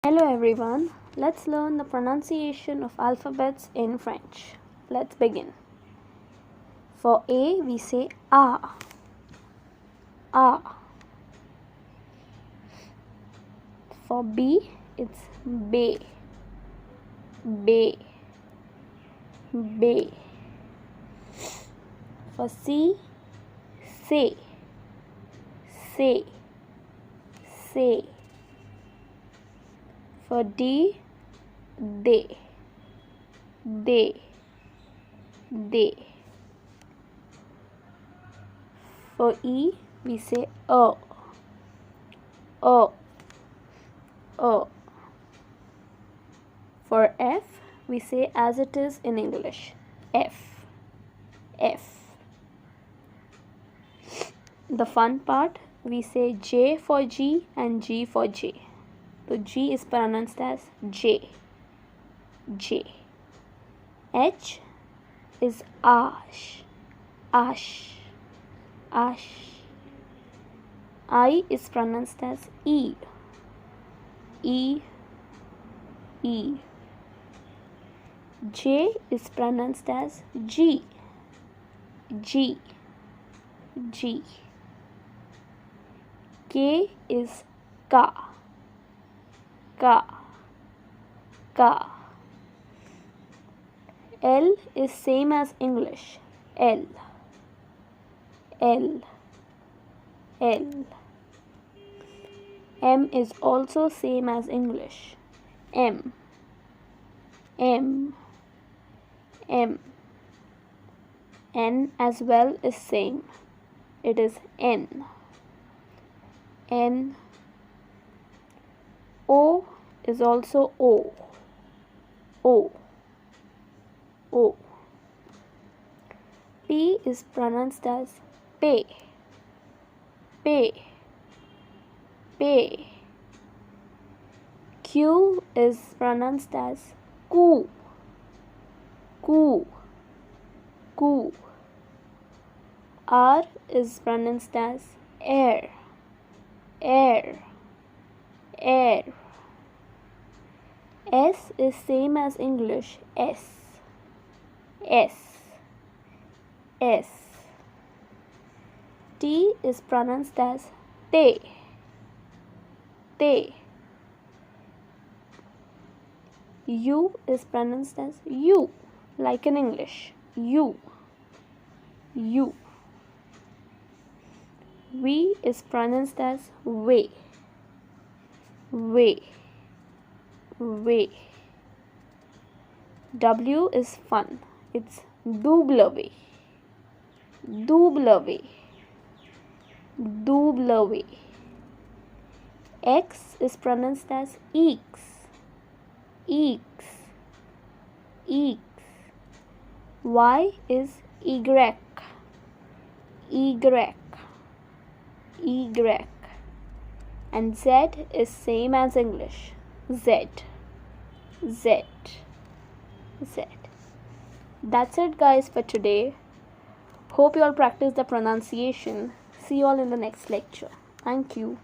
Hello everyone, let's learn the pronunciation of alphabets in French. Let's begin. For A, we say A. A. For B, it's B. B. B. For C, say. Say. Say. For D, they. They. They. For E, we say O. O. O. For F, we say as it is in English. F. F. The fun part, we say J for G and G for J. So G is pronounced as J. J. H is Ash. Ash. Ash. I is pronounced as E. E. E. J is pronounced as G. G. G. K is Ka. Ka. Ka. L is same as English. L. L. L. M is also same as English. M. M. M. N as well is same. It is N. N. O is also O. O. O. P is pronounced as Pay. Pay. Pay. Q is pronounced as Ku. Ku. Ku. R is pronounced as Air. Air. Air. S is same as English. S. S. S. T is pronounced as Te. Te. U is pronounced as U, like in English. U. U. V is pronounced as Way. Way. Way. W is fun. It's double way. Double way. Double way. X is pronounced as Eeks. Eeks. Eeks. Y is Y. Y. Y. And Z is same as English. Z. Z. Z. That's it guys for today. Hope you all practice the pronunciation. See you all in the next lecture. Thank you.